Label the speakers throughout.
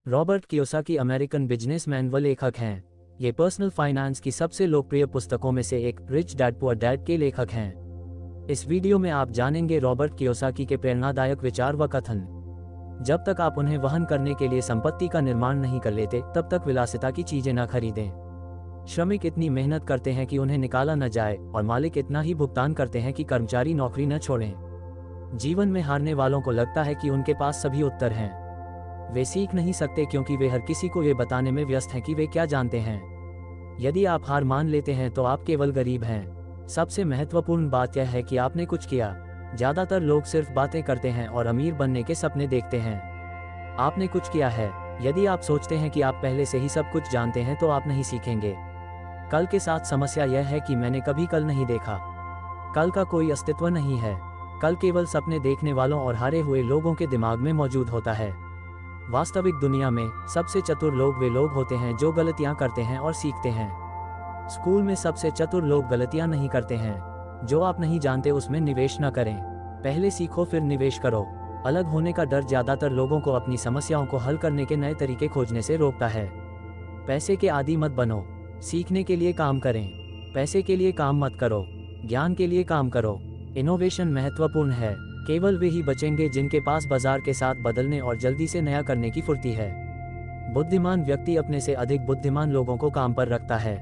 Speaker 1: Robert Kiyosaki American businessman व लेखक हैं। ये पर्सनल फाइनेंस की सबसे लोकप्रिय पुस्तकों में से एक रिच डैड पुअर डैड के लेखक हैं। इस वीडियो में आप जानेंगे रॉबर्ट कियोसाकी के प्रेरणादायक विचार व कथन। जब तक आप उन्हें वहन करने के लिए संपत्ति का निर्माण नहीं कर लेते, तब तक विलासिता की चीजें न खरीदें। श्रमिक इतनी मेहनत करते हैं कि उन्हें निकाला न जाए, और मालिक इतना ही भुगतान करते हैं कि कर्मचारी नौकरी न छोड़ें। जीवन में हारने वालों को लगता है कि उनके पास सभी उत्तर हैं। वे सीख नहीं सकते क्योंकि वे हर किसी को ये बताने में व्यस्त हैं कि वे क्या जानते हैं। यदि आप हार मान लेते हैं तो आप केवल गरीब हैं। सबसे महत्वपूर्ण बात यह है कि आपने कुछ किया। ज्यादातर लोग सिर्फ बातें करते हैं और अमीर बनने के सपने देखते हैं। आपने कुछ किया है। यदि आप सोचते हैं कि आप पहले से ही सब कुछ जानते हैं तो आप नहीं सीखेंगे। कल के साथ समस्या यह है कि मैंने कभी कल नहीं देखा। कल का कोई अस्तित्व नहीं है। कल केवल सपने देखने वालों और हारे हुए लोगों के दिमाग में मौजूद होता है। वास्तविक दुनिया में सबसे चतुर लोग वे लोग होते हैं जो गलतियां करते हैं और सीखते हैं। स्कूल में सबसे चतुर लोग गलतियां नहीं करते हैं। जो आप नहीं जानते उसमें निवेश न करें। पहले सीखो फिर निवेश करो। अलग होने का डर ज्यादातर लोगों को अपनी समस्याओं को हल करने के नए तरीके खोजने से रोकता है। पैसे के आदी मत बनो। सीखने के लिए काम करें। पैसे के लिए काम मत करो। ज्ञान के लिए काम करो। इनोवेशन महत्वपूर्ण है। केवल वे ही बचेंगे जिनके पास बाजार के साथ बदलने और जल्दी से नया करने की फुर्ती है। बुद्धिमान व्यक्ति अपने से अधिक बुद्धिमान लोगों को काम पर रखता है।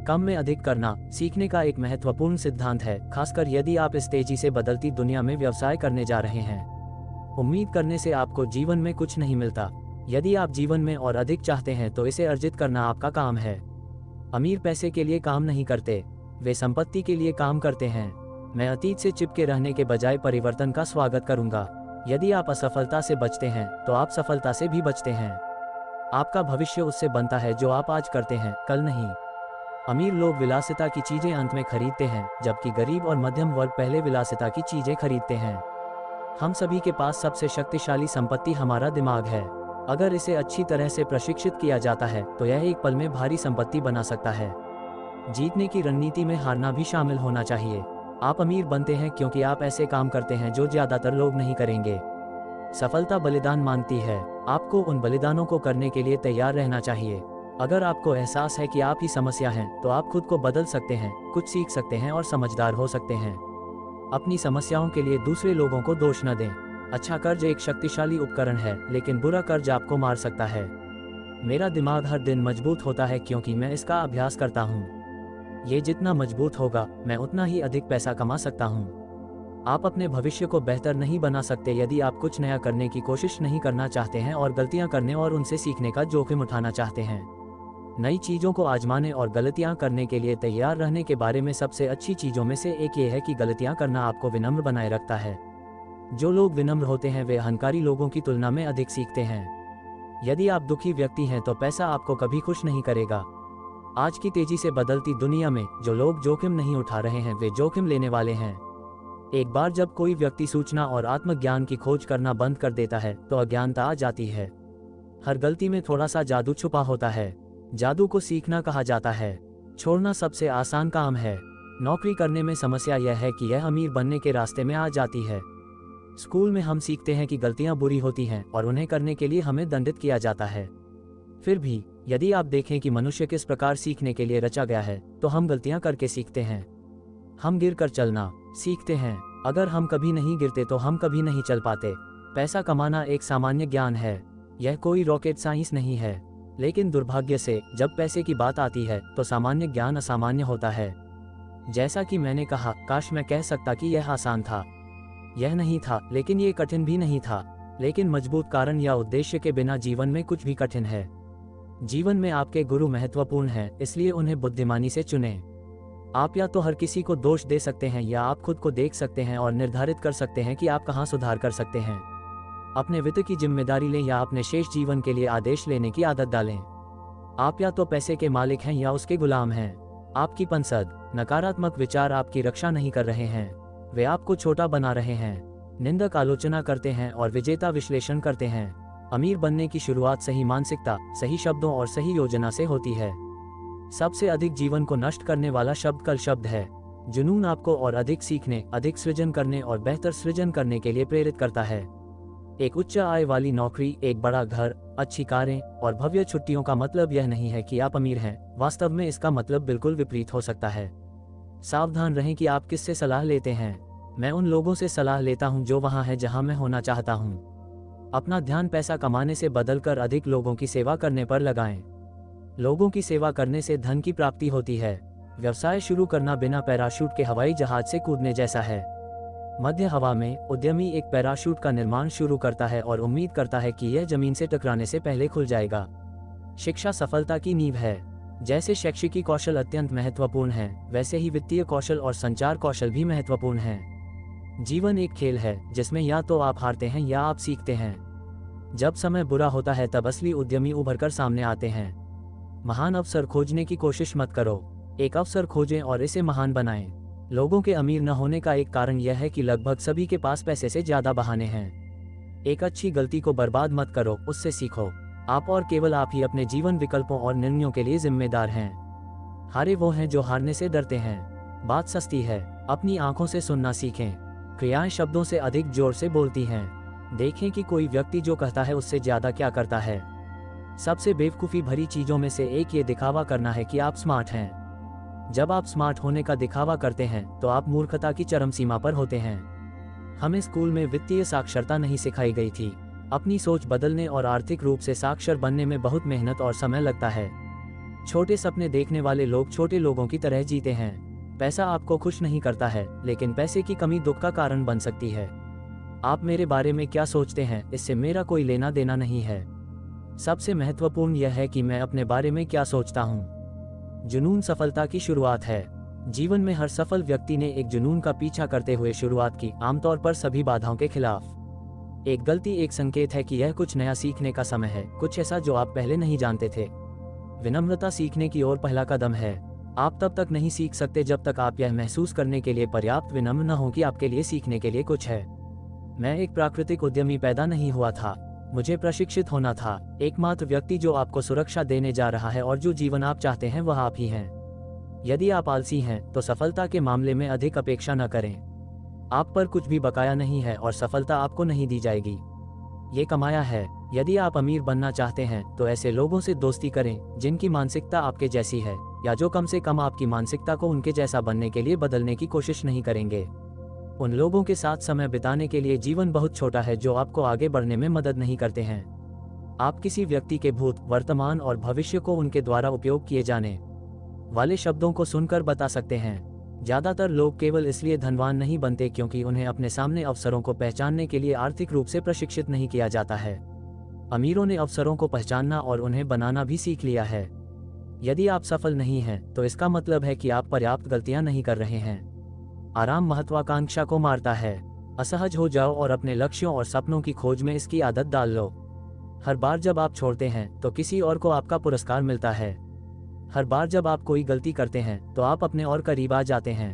Speaker 1: कम में अधिक करना सीखने का एक महत्वपूर्ण सिद्धांत है, खासकर यदि आप इस तेजी से बदलती दुनिया में व्यवसाय करने जा रहे हैं। उम्मीद करने से आपको जीवन में कुछ नहीं मिलता। यदि आप जीवन में और अधिक चाहते हैं तो इसे अर्जित करना आपका काम है। अमीर पैसे के लिए काम नहीं करते, वे संपत्ति के लिए काम करते हैं। मैं अतीत से चिपके रहने के बजाय परिवर्तन का स्वागत करूंगा। यदि आप असफलता से बचते हैं तो आप सफलता से भी बचते हैं। आपका भविष्य उससे बनता है जो आप आज करते हैं, कल नहीं। अमीर लोग विलासिता की चीजें अंत में खरीदते हैं, जबकि गरीब और मध्यम वर्ग पहले विलासिता की चीजें खरीदते हैं। हम सभी के पास सबसे शक्तिशाली संपत्ति हमारा दिमाग है। अगर इसे अच्छी तरह से प्रशिक्षित किया जाता है तो यह एक पल में भारी संपत्ति बना सकता है। जीतने की रणनीति में हारना भी शामिल होना चाहिए। आप अमीर बनते हैं क्योंकि आप ऐसे काम करते हैं जो ज्यादातर लोग नहीं करेंगे। सफलता बलिदान मांगती है। आपको उन बलिदानों को करने के लिए तैयार रहना चाहिए। अगर आपको एहसास है कि आप ही समस्या हैं, तो आप खुद को बदल सकते हैं, कुछ सीख सकते हैं और समझदार हो सकते हैं। अपनी समस्याओं के लिए दूसरे लोगों को दोष न दें। अच्छा कर्ज एक शक्तिशाली उपकरण है, लेकिन बुरा कर्ज आपको मार सकता है। मेरा दिमाग हर दिन मजबूत होता है क्योंकि मैं इसका अभ्यास करता हूँ। ये जितना मजबूत होगा, मैं उतना ही अधिक पैसा कमा सकता हूँ। आप अपने भविष्य को बेहतर नहीं बना सकते यदि आप कुछ नया करने की कोशिश नहीं करना चाहते हैं और गलतियां करने और उनसे सीखने का जोखिम उठाना चाहते हैं। नई चीज़ों को आजमाने और गलतियां करने के लिए तैयार रहने के बारे में सबसे अच्छी चीज़ों में से एक ये है कि गलतियां करना आपको विनम्र बनाए रखता है। जो लोग विनम्र होते हैं वे अहंकारी लोगों की तुलना में अधिक सीखते हैं। यदि आप दुखी व्यक्ति हैं तो पैसा आपको कभी खुश नहीं करेगा। आज की तेजी से बदलती दुनिया में जो लोग जोखिम नहीं उठा रहे हैं वे जोखिम लेने वाले हैं। एक बार जब कोई व्यक्ति सूचना और आत्मज्ञान की खोज करना बंद कर देता है तो अज्ञानता आ जाती है। हर गलती में थोड़ा सा जादू छुपा होता है। जादू को सीखना कहा जाता है। छोड़ना सबसे आसान काम है। नौकरी करने में समस्या यह है कि यह अमीर बनने के रास्ते में आ जाती है। स्कूल में हम सीखते हैं कि गलतियां बुरी होती हैं और उन्हें करने के लिए हमें दंडित किया जाता है। फिर भी यदि आप देखें कि मनुष्य किस प्रकार सीखने के लिए रचा गया है, तो हम गलतियां करके सीखते हैं। हम गिरकर चलना सीखते हैं। अगर हम कभी नहीं गिरते तो हम कभी नहीं चल पाते। पैसा कमाना एक सामान्य ज्ञान है। यह कोई रॉकेट साइंस नहीं है। लेकिन दुर्भाग्य से जब पैसे की बात आती है तो सामान्य ज्ञान असामान्य होता है। जैसा कि मैंने कहा, काश मैं कह सकता कि यह आसान था। यह नहीं था, लेकिन ये कठिन भी नहीं था। लेकिन मजबूत कारण या उद्देश्य के बिना जीवन में कुछ भी कठिन है। जीवन में आपके गुरु महत्वपूर्ण हैं, इसलिए उन्हें बुद्धिमानी से चुनें। आप या तो हर किसी को दोष दे सकते हैं या आप खुद को देख सकते हैं और निर्धारित कर सकते हैं कि आप कहां सुधार कर सकते हैं। अपने वित्त की जिम्मेदारी लें या अपने शेष जीवन के लिए आदेश लेने की आदत डालें। आप या तो पैसे के मालिक हैं या उसके गुलाम हैं। आपकी पंसद, नकारात्मक विचार आपकी रक्षा नहीं कर रहे हैं, वे आपको छोटा बना रहे हैं। निंदक आलोचना करते हैं और विजेता विश्लेषण करते हैं। अमीर बनने की शुरुआत सही मानसिकता, सही शब्दों और सही योजना से होती है। सबसे अधिक जीवन को नष्ट करने वाला शब्द कल शब्द है। जुनून आपको और अधिक सीखने, अधिक सृजन करने और बेहतर सृजन करने के लिए प्रेरित करता है। एक उच्च आय वाली नौकरी, एक बड़ा घर, अच्छी कारें और भव्य छुट्टियों का मतलब यह नहीं है कि आप अमीर हैं। वास्तव में इसका मतलब बिल्कुल विपरीत हो सकता है। सावधान रहें कि आप किससे सलाह लेते हैं। मैं उन लोगों से सलाह लेता हूं जो वहां हैं जहां मैं होना चाहता हूं। अपना ध्यान पैसा कमाने से बदलकर अधिक लोगों की सेवा करने पर लगाएं। लोगों की सेवा करने से धन की प्राप्ति होती है। व्यवसाय शुरू करना बिना पैराशूट के हवाई जहाज से कूदने जैसा है। मध्य हवा में उद्यमी एक पैराशूट का निर्माण शुरू करता है और उम्मीद करता है कि यह जमीन से टकराने से पहले खुल जाएगा। शिक्षा सफलता की नींव है। जैसे शैक्षिकी कौशल अत्यंत महत्वपूर्ण हैं, वैसे ही वित्तीय कौशल और संचार कौशल भी महत्वपूर्ण हैं। जीवन एक खेल है जिसमें या तो आप हारते हैं या आप सीखते हैं। जब समय बुरा होता है तब असली उद्यमी उभर कर सामने आते हैं। महान अवसर खोजने की कोशिश मत करो, एक अवसर खोजें और इसे महान बनाएं। लोगों के अमीर न होने का एक कारण यह है कि लगभग सभी के पास पैसे से ज्यादा बहाने हैं। एक अच्छी गलती को बर्बाद मत करो, उससे सीखो। आप और केवल आप ही अपने जीवन विकल्पों और निर्णयों के लिए जिम्मेदार हैं। हारे वो हैं जो हारने से डरते हैं। बात सस्ती है, अपनी आंखों से सुनना सीखें। क्रियाएं शब्दों से अधिक जोर से बोलती हैं। देखें कि कोई व्यक्ति जो कहता है उससे ज्यादा क्या करता है। सबसे बेवकूफ़ी भरी चीजों में से एक ये दिखावा करना है कि आप स्मार्ट हैं। जब आप स्मार्ट होने का दिखावा करते हैं तो आप मूर्खता की चरम सीमा पर होते हैं। हमें स्कूल में वित्तीय साक्षरता नहीं सिखाई गई थी। अपनी सोच बदलने और आर्थिक रूप से साक्षर बनने में बहुत मेहनत और समय लगता है। छोटे सपने देखने वाले लोग छोटे लोगों की तरह जीते हैं। पैसा आपको खुश नहीं करता है, लेकिन पैसे की कमी दुख का कारण बन सकती है। आप मेरे बारे में क्या सोचते हैं, इससे मेरा कोई लेना देना नहीं है। सबसे महत्वपूर्ण यह है कि मैं अपने बारे में क्या सोचता हूँ। जुनून सफलता की शुरुआत है। जीवन में हर सफल व्यक्ति ने एक जुनून का पीछा करते हुए शुरुआत की, आमतौर पर सभी बाधाओं के खिलाफ। एक गलती एक संकेत है कि यह कुछ नया सीखने का समय है, कुछ ऐसा जो आप पहले नहीं जानते थे। विनम्रता सीखने की ओर पहला कदम है। आप तब तक नहीं सीख सकते जब तक आप यह महसूस करने के लिए पर्याप्त विनम्र न हो कि आपके लिए सीखने के लिए कुछ है। मैं एक प्राकृतिक उद्यमी पैदा नहीं हुआ था, मुझे प्रशिक्षित होना था। एकमात्र व्यक्ति जो आपको सुरक्षा देने जा रहा है और जो जीवन आप चाहते हैं वह आप ही हैं। यदि आप आलसी हैं तो सफलता के मामले में अधिक अपेक्षा न करें। आप पर कुछ भी बकाया नहीं है और सफलता आपको नहीं दी जाएगी, ये कमाया है। यदि आप अमीर बनना चाहते हैं तो ऐसे लोगों से दोस्ती करें जिनकी मानसिकता आपके जैसी है, या जो कम से कम आपकी मानसिकता को उनके जैसा बनने के लिए बदलने की कोशिश नहीं करेंगे। उन लोगों के साथ समय बिताने के लिए जीवन बहुत छोटा है जो आपको आगे बढ़ने में मदद नहीं करते हैं। आप किसी व्यक्ति के भूत, वर्तमान और भविष्य को उनके द्वारा उपयोग किए जाने वाले शब्दों को सुनकर बता सकते हैं। ज्यादातर लोग केवल इसलिए धनवान नहीं बनते क्योंकि उन्हें अपने सामने अवसरों को पहचानने के लिए आर्थिक रूप से प्रशिक्षित नहीं किया जाता है। अमीरों ने अवसरों को पहचानना और उन्हें बनाना भी सीख लिया है। यदि आप सफल नहीं हैं तो इसका मतलब है कि आप पर्याप्त गलतियां नहीं कर रहे हैं। आराम महत्वाकांक्षा को मारता है। असहज हो जाओ और अपने लक्ष्यों और सपनों की खोज में इसकी आदत डाल लो। हर बार जब आप छोड़ते हैं तो किसी और को आपका पुरस्कार मिलता है। हर बार जब आप कोई गलती करते हैं तो आप अपने और करीब आ जाते हैं।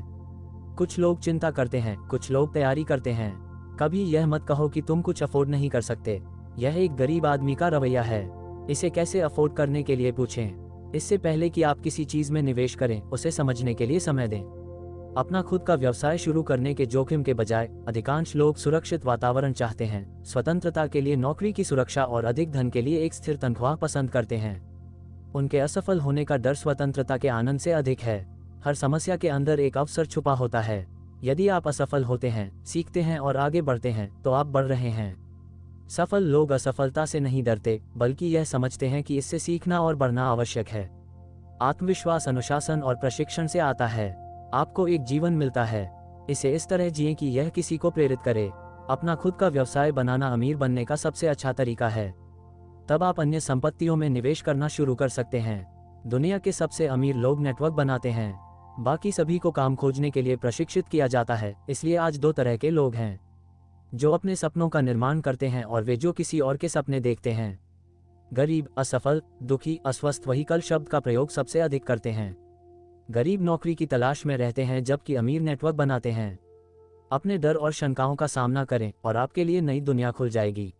Speaker 1: कुछ लोग चिंता करते हैं, कुछ लोग तैयारी करते हैं। कभी यह मत कहो कि तुम कुछ अफोर्ड नहीं कर सकते। यह एक गरीब आदमी का रवैया है। इसे कैसे अफोर्ड करने के लिए पूछें। इससे पहले कि आप किसी चीज में निवेश करें, उसे समझने के लिए समय दें। अपना खुद का व्यवसाय शुरू करने के जोखिम के बजाय अधिकांश लोग सुरक्षित वातावरण चाहते हैं। स्वतंत्रता के लिए नौकरी की सुरक्षा और अधिक धन के लिए एक स्थिर तनख्वाह पसंद करते हैं। उनके असफल होने का डर स्वतंत्रता के आनंद से अधिक है। हर समस्या के अंदर एक अवसर छुपा होता है। यदि आप असफल होते हैं, सीखते हैं और आगे बढ़ते हैं तो आप बढ़ रहे हैं। सफल लोग असफलता से नहीं डरते, बल्कि यह समझते हैं कि इससे सीखना और बढ़ना आवश्यक है। आत्मविश्वास अनुशासन और प्रशिक्षण से आता है। आपको एक जीवन मिलता है, इसे इस तरह जिएं कि यह किसी को प्रेरित करे। अपना खुद का व्यवसाय बनाना अमीर बनने का सबसे अच्छा तरीका है। तब आप अन्य संपत्तियों में निवेश करना शुरू कर सकते हैं। दुनिया के सबसे अमीर लोग नेटवर्क बनाते हैं। बाकी सभी को काम खोजने के लिए प्रशिक्षित किया जाता है। इसलिए आज दो तरह के लोग हैं, जो अपने सपनों का निर्माण करते हैं और वे जो किसी और के सपने देखते हैं। गरीब, असफल, दुखी, अस्वस्थ वही कल शब्द का प्रयोग सबसे अधिक करते हैं। गरीब नौकरी की तलाश में रहते हैं जबकि अमीर नेटवर्क बनाते हैं। अपने डर और शंकाओं का सामना करें और आपके लिए नई दुनिया खुल जाएगी।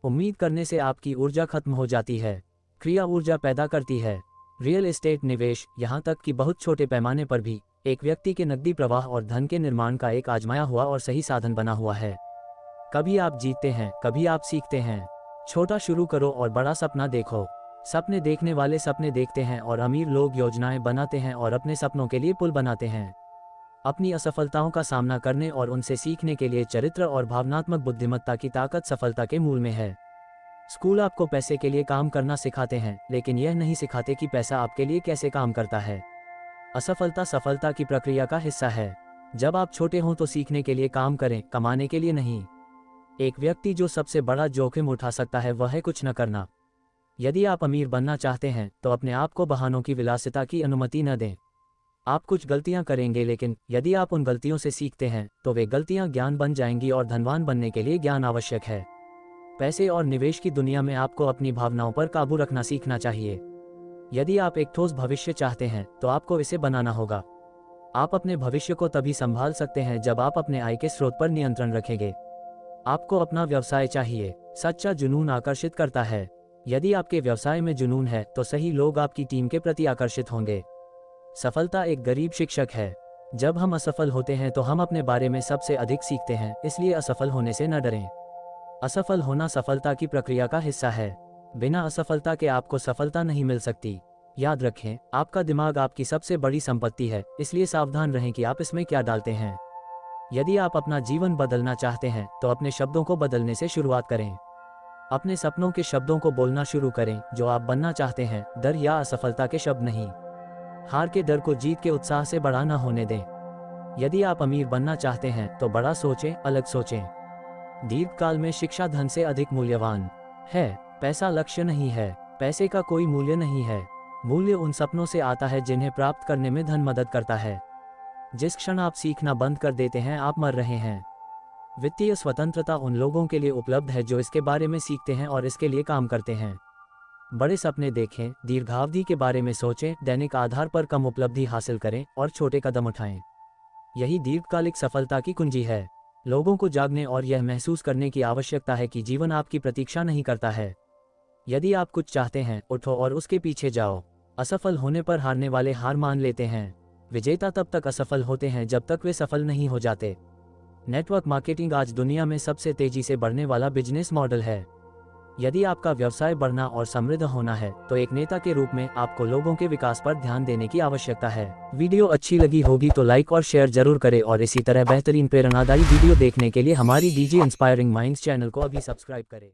Speaker 1: उम्मीद करने से आपकी ऊर्जा खत्म हो जाती है, क्रिया ऊर्जा पैदा करती है। रियल एस्टेट निवेश, यहाँ तक कि बहुत छोटे पैमाने पर भी, एक व्यक्ति के नकदी प्रवाह और धन के निर्माण का एक आजमाया हुआ और सही साधन बना हुआ है। कभी आप जीतते हैं, कभी आप सीखते हैं। छोटा शुरू करो और बड़ा सपना देखो। सपने देखने वाले सपने देखते हैं और अमीर लोग योजनाएं बनाते हैं और अपने सपनों के लिए पुल बनाते हैं। अपनी असफलताओं का सामना करने और उनसे सीखने के लिए चरित्र और भावनात्मक बुद्धिमत्ता की ताकत सफलता के मूल में है। स्कूल आपको पैसे के लिए काम करना सिखाते हैं, लेकिन यह नहीं सिखाते कि पैसा आपके लिए कैसे काम करता है। असफलता सफलता की प्रक्रिया का हिस्सा है। जब आप छोटे हों तो सीखने के लिए काम करें, कमाने के लिए नहीं। एक व्यक्ति जो सबसे बड़ा जोखिम उठा सकता है वह है कुछ न करना। यदि आप अमीर बनना चाहते हैं तो अपने आप को बहानों की विलासिता की अनुमति न दें। आप कुछ गलतियां करेंगे, लेकिन यदि आप उन गलतियों से सीखते हैं तो वे गलतियां ज्ञान बन जाएंगी और धनवान बनने के लिए ज्ञान आवश्यक है। पैसे और निवेश की दुनिया में आपको अपनी भावनाओं पर काबू रखना सीखना चाहिए। यदि आप एक ठोस भविष्य चाहते हैं तो आपको इसे बनाना होगा। आप अपने भविष्य को तभी संभाल सकते हैं जब आप अपने आय के स्रोत पर नियंत्रण रखेंगे। आपको अपना व्यवसाय चाहिए। सच्चा जुनून आकर्षित करता है। यदि आपके व्यवसाय में जुनून है तो सही लोग आपकी टीम के प्रति आकर्षित होंगे। सफलता एक गरीब शिक्षक है। जब हम असफल होते हैं तो हम अपने बारे में सबसे अधिक सीखते हैं, इसलिए असफल होने से न डरें। असफल होना सफलता की प्रक्रिया का हिस्सा है। बिना असफलता के आपको सफलता नहीं मिल सकती। याद रखें, आपका दिमाग आपकी सबसे बड़ी संपत्ति है, इसलिए सावधान रहें कि आप इसमें क्या डालते हैं। यदि आप अपना जीवन बदलना चाहते हैं तो अपने शब्दों को बदलने से शुरुआत करें। अपने सपनों के शब्दों को बोलना शुरू करें जो आप बनना चाहते हैं, डर या असफलता के शब्द नहीं। हार के डर को जीत के उत्साह से बड़ा न होने दें। यदि आप अमीर बनना चाहते हैं तो बड़ा सोचें, अलग सोचें। दीर्घकाल में शिक्षा धन से अधिक मूल्यवान है। पैसा लक्ष्य नहीं है। पैसे का कोई मूल्य नहीं है। मूल्य उन सपनों से आता है जिन्हें प्राप्त करने में धन मदद करता है। जिस क्षण आप सीखना बंद कर देते हैं आप मर रहे हैं। वित्तीय स्वतंत्रता उन लोगों के लिए उपलब्ध है जो इसके बारे में सीखते हैं और इसके लिए काम करते हैं। बड़े सपने देखें, दीर्घावधि के बारे में सोचें, दैनिक आधार पर कम उपलब्धि हासिल करें और छोटे कदम उठाएं। यही दीर्घकालिक सफलता की कुंजी है। लोगों को जागने और यह महसूस करने की आवश्यकता है कि जीवन आपकी प्रतीक्षा नहीं करता है। यदि आप कुछ चाहते हैं, उठो और उसके पीछे जाओ। असफल होने पर हारने वाले हार मान लेते हैं। विजेता तब तक असफल होते हैं जब तक वे सफल नहीं हो जाते। नेटवर्क मार्केटिंग आज दुनिया में सबसे तेजी से बढ़ने वाला बिजनेस मॉडल है। यदि आपका व्यवसाय बढ़ना और समृद्ध होना है तो एक नेता के रूप में आपको लोगों के विकास पर ध्यान देने की आवश्यकता है। वीडियो अच्छी लगी होगी तो लाइक और शेयर जरूर करें और इसी तरह बेहतरीन प्रेरणादायी वीडियो देखने के लिए हमारी डीजे इंस्पायरिंग माइंड्स चैनल को अभी सब्सक्राइब करें।